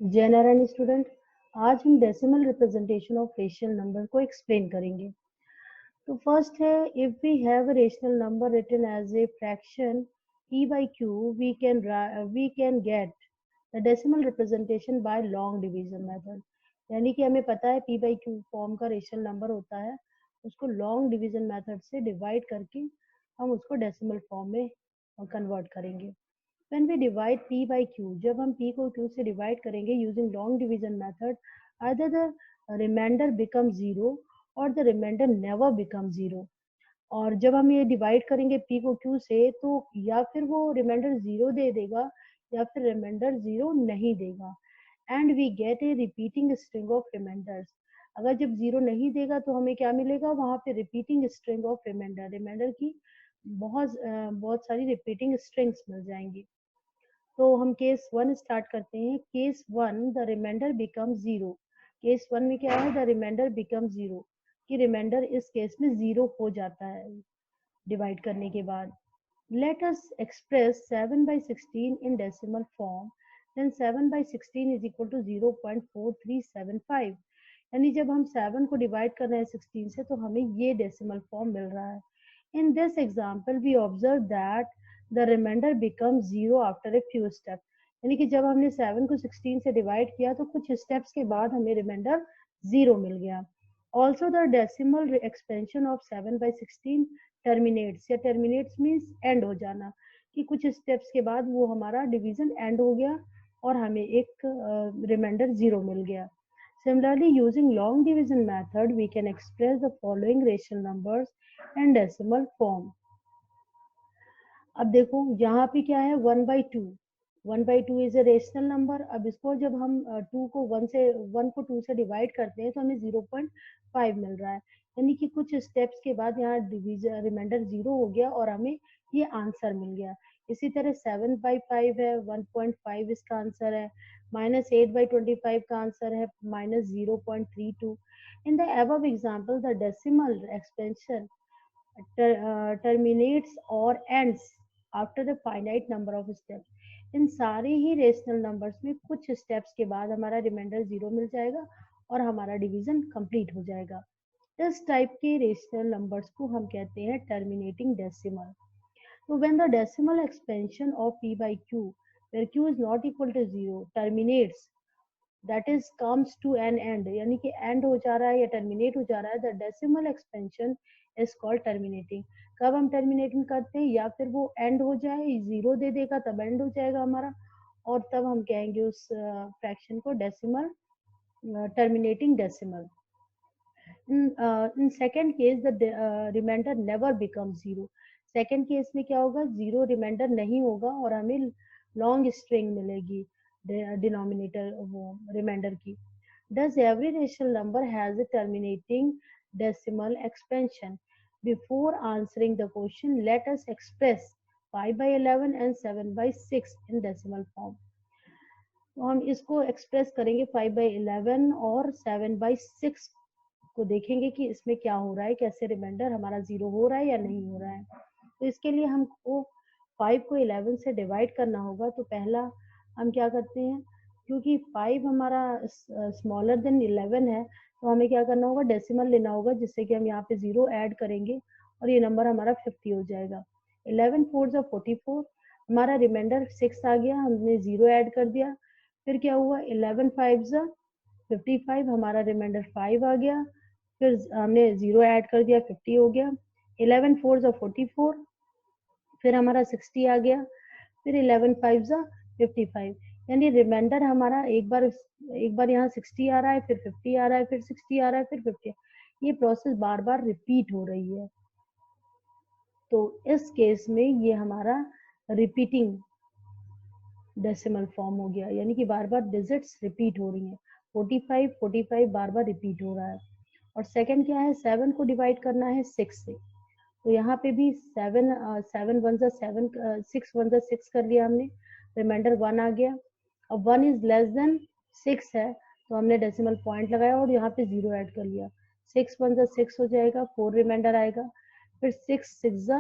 जय नारायण स्टूडेंट, आज हम decimal representation of rational number को एक्सप्लेन करेंगे। तो फर्स्ट है, if we have a rational number written as a fraction p by q, we can get the decimal representation by long division method। यानी कि हमें पता है p by q फॉर्म का रेशनल नंबर होता है, उसको लॉन्ग डिवीजन मेथड से डिवाइड करके हम उसको डेसिमल फॉर्म में कन्वर्ट करेंगे। When we divide p by q, जब हम p को q से डिवाइड करेंगे using long division method, either the remainder becomes zero or the remainder never becomes zero। और जब हम ये डिवाइड करेंगे p को q से, तो या फिर वो रिमाइंडर जीरो दे देगा या फिर रिमाइंडर जीरो नहीं देगा। And we get a repeating string of remainders. अगर जब जीरो नहीं देगा तो हमें क्या मिलेगा, वहां पे repeating string of remainder, remainder की बहुत सारी रिपीटिंग स्ट्रिंग्स मिल जाएंगी। तो हम केस वन स्टार्ट करते हैं। Case one, the remainder become zero. Case one में क्या है, द रिमाइंडर बिकम जीरो, कि रिमाइंडर इस केस में जीरो हो जाता है डिवाइड करने के बाद। Let us express 7 by 16 in decimal form, then 7 by 16 is equal to 0.4375। यानी जब हम 7 को डिवाइड कर रहे हैं 16 से, तो हमें ये डेसिमल फॉर्म मिल रहा है। In this example, we observe that the remainder becomes zero after a few steps। यानी कि जब हमने 7 को 16 से डिवाइड किया तो कुछ स्टेप्स के बाद हमें रिमाइंडर जीरो मिल गया। Also, the decimal expansion of 7 by 16 terminates, या terminates means end हो जाना, कि कुछ स्टेप्स के बाद वो हमारा डिवीजन एंड हो गया और हमें एक रिमाइंडर जीरो मिल गया। Similarly, using long division method, we can express the following rational numbers and decimal form। अब देखो यहाँ पे क्या है, 1/2। 1/2 इज ए रेशनल नंबर। अब इसको जब हम 2 को 1 को 2 से डिवाइड करते हैं तो हमें 0.5 मिल रहा है। यानी कि कुछ स्टेप्स के बाद यहाँ डिवीजन रिमाइंडर जीरो हो गया और हमें ये आंसर मिल गया। इसी तरह 7/5 है, 1.5 इसका आंसर है। -8/25 का आंसर है -0.32। In the above example, the decimal expansion terminates or ends after the finite number of steps। इन सारे ही रेशनल नंबर्स में कुछ स्टेप्स के बाद हमारा रिमाइंडर जीरो मिल जाएगा और हमारा डिवीजन कंप्लीट हो जाएगा। इस टाइप के रेशनल नंबर्स को हम कहते हैं टर्मिनेटिंग डेसिमल। तो when the decimal expansion of p by q, where q is not equal to zero, terminates, that is comes to an end, यानी कि end हो जा रहा है या terminate हो जा रहा है, the decimal expansion is called terminating। कब हम terminating करते हैं, या फिर वो end हो जाए, जीरो दे देगा तब end हो जाएगा हमारा, और तब हम कहेंगे उस फ्रैक्शन को decimal, terminating decimal। in second case, the remainder never becomes zero। Second case में क्या होगा, जीरो रिमाइंडर नहीं होगा और हमें लॉन्ग स्ट्रिंग मिलेगी डिनोमिनेटर वो रिमाइंडर की। Does every rational number has a terminating decimal expansion? Before answering the question, let us express 5/11 and 7/6 in decimal form। तो हम इसको एक्सप्रेस करेंगे 5/11 और 7/6 को, देखेंगे कि इसमें क्या हो रहा है, कैसे रिमाइंडर हमारा जीरो हो रहा है या नहीं हो रहा है। तो इसके लिए हमको 5 को 11 से डिवाइड करना होगा। तो पहला हम क्या करते हैं, क्योंकि 5 हमारा स्मॉलर देन 11 है, तो हमें क्या करना होगा, डेसिमल लेना होगा, जिससे कि हम यहाँ पे जीरो ऐड करेंगे और ये नंबर हमारा 50 हो जाएगा। 11 4 जा 44, हमारा रिमाइंडर 6 आ गया, हमने जीरो ऐड कर दिया। फिर क्या हुआ, 11 5 जा 55, हमारा रिमाइंडर 5 आ गया, फिर हमने जीरो ऐड कर दिया, 50 हो गया। 11 4 जा 44, फिर हमारा 60 आ गया, फिर 11 5 जा 55। यानी रिमाइंडर हमारा एक बार यहाँ 60 आ रहा है, फिर 50 आ रहा है, फिर 60 आ रहा है, फिर 50। ये प्रोसेस बार बार रिपीट हो रही है। तो इस केस में ये हमारा रिपीटिंग डेसिमल फॉर्म हो गया, यानी कि बार बार डिजिट्स रिपीट हो रही हैं। 45 बार बार रिपीट हो रहा है। और सेकंड क्या है, 7 को डिवाइड करना है 6 से। तो यहाँ पे भी 7 1 जा 7, 6 1 जा 6 कर लिया हमने, रिमाइंडर 1 आ गया। अब 1 इज लेस देन 6 है, तो हमने डेसिमल पॉइंट लगाया और यहाँ पे जीरो ऐड कर लिया। 6 1 जा 6 हो जाएगा, 4 रिमाइंडर आएगा, फिर 6 6 जा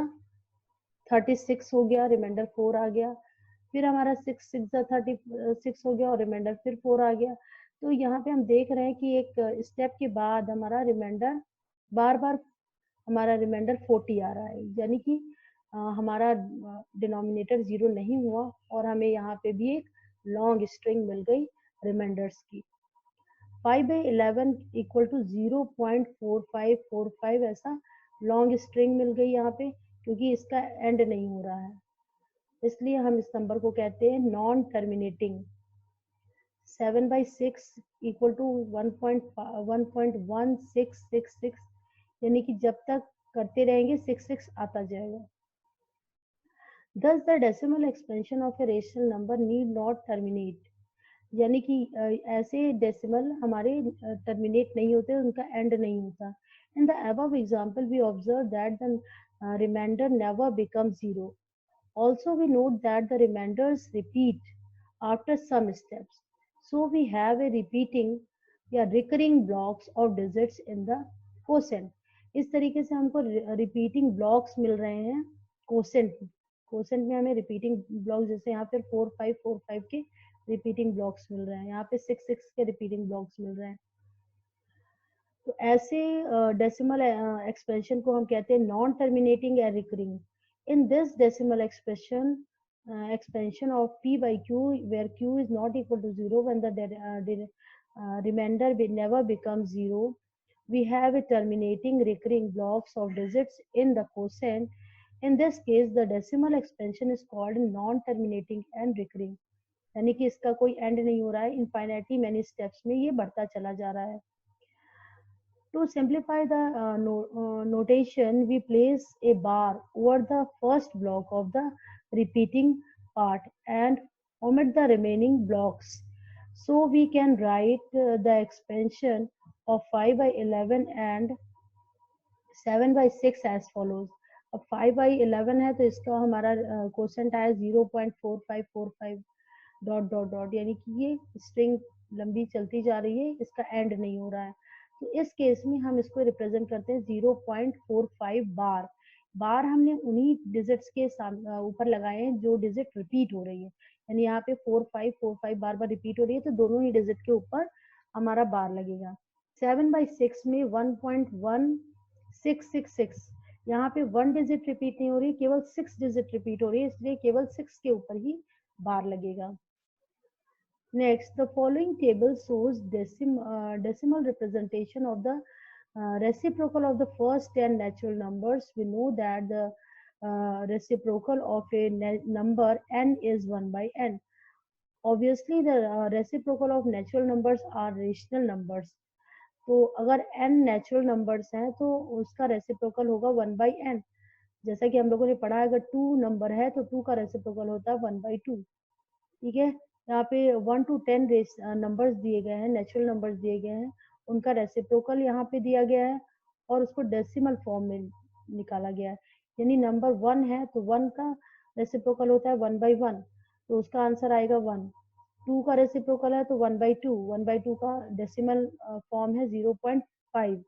36 हो गया, रिमाइंडर 4 आ गया। फिर हमारा 6 हो गया और रिमाइंडर फिर 4 आ गया। तो यहाँ पे हम देख रहे हैं कि एक स्टेप के बाद हमारा रिमाइंडर बार बार हमारा रिमाइंडर 40 आ रहा है, यानी कि हमारा डिनोमिनेटर 0 नहीं हुआ और हमें यहाँ पे भी एक लॉन्ग स्ट्रिंग मिल गई रिमाइंडर्स की। 5/11 इक्वल टू 0.4545 ऐसा लॉन्ग स्ट्रिंग मिल गई यहाँ पे, क्योंकि इसका एंड नहीं हो रहा है, इसलिए हम इस नंबर को कहते हैं नॉन टर्मिनेटिंग। 7/6 इक्वल टू 1.1666, यानी कि जब तक करते रहेंगे 66 आता जाएगा। Thus the decimal expansion of a rational number need not terminate, यानी कि ऐसे डेसिमल हमारे टर्मिनेट नहीं होते, उनका एंड नहीं होता। In the above example we observe that the remainder never becomes zero. Also we note that the remainders repeat after some steps, so we have a repeating या recurring blocks of digits in the quotient. इस तरीके से हमको repeating blocks मिल रहे हैं quotient में हमें repeating blocks, जैसे यहाँ पे 4 5 के रिपीटिंग ब्लॉक्स मिल रहे हैं, यहाँ पे 6 के रिपीटिंग ब्लॉक्स मिल रहे हैं। तो ऐसे डेसिमल एक्सपेंशन को हम कहते हैं नॉन टर्मिनेटिंग या recurring. In this decimal expansion of p by q where q is not equal to 0 when the remainder will never become 0, we have a terminating recurring blocks of digits in the quotient. In this case the decimal expansion is called non-terminating and recurring, यानी कि इसका कोई and नहीं हो रहा है, infinitely many steps में ये बढ़ता चला जा रहा है। To simplify the notation, we place a bar over the first block of the repeating part and omit the remaining blocks. So we can write the expansion of 5/11 and 7/6 as follows. अब 5/11 है तो इसका हमारा quotient आया 0.4545 dot dot dot, यानी कि ये string लंबी चलती जा रही है, इसका एंड नहीं हो रहा है। तो इस केस में हम इसको रिप्रेजेंट करते हैं 0.45 बार। बार हमने उन्हीं डिजिट्स के ऊपर लगाए हैं जो डिजिट रिपीट हो रही है, यानी यहाँ पे 4545 बार बार रिपीट हो रही है, तो दोनों ही डिजिट के ऊपर हमारा बार लगेगा। 7/6 में 1.1666, यहाँ पे 1 डिजिट रिपीट नहीं हो रही, केवल 6 डिजिट रिपीट हो रही है, इसलिए केवल 6 के ऊपर ही बार लगेगा। Next, the following table shows decimal representation of the reciprocal of the first 10 natural numbers. We know that the reciprocal of a number n is 1/n. Obviously, the reciprocal of natural numbers are rational numbers. तो अगर n natural numbers हैं तो उसका reciprocal होगा 1/n। जैसा कि हम लोगों ने पढ़ा है, अगर 2 नंबर है तो 2 का रेसिप्रोकल होता है 1/2। ठीक है, यहाँ पे 1 to 10 नंबर्स दिए गए हैं, नेचुरल नंबर्स दिए गए हैं, उनका रेसिप्रोकल यहाँ पे दिया गया है और उसको डेसिमल फॉर्म में निकाला गया है। यानी नंबर 1 है तो 1 का रेसिप्रोकल होता है 1/1, तो उसका आंसर आएगा 1। 2 का रेसिप्रोकल है तो 1/2, 1/2 का डेसिमल फॉर्म है 0.5।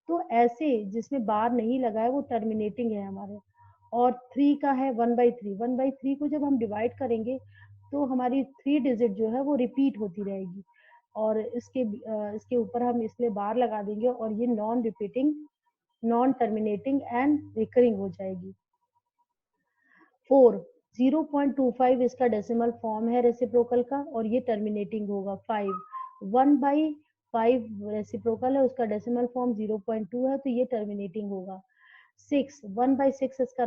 तो ऐसे जिसमें बार नहीं लगा है वो टर्मिनेटिंग है हमारे। और 3 का है 1/3, 1/3 को जब हम डिवाइड करेंगे तो हमारी 3 डिजिट जो है वो रिपीट होती रहेगी, और इसके ऊपर हम इसलिए बार लगा देंगे और ये non repeating, non terminating and recurring हो जाएगी। 4, 0.25 इसका डेसिमल फॉर्म है रेसिप्रोकल का और ये टर्मिनेटिंग होगा। 5, 1/5 रेसिप्रोकल है, उसका डेसिमल फॉर्म 0.2 है तो ये टर्मिनेटिंग होगा। 6, 1/6 इसका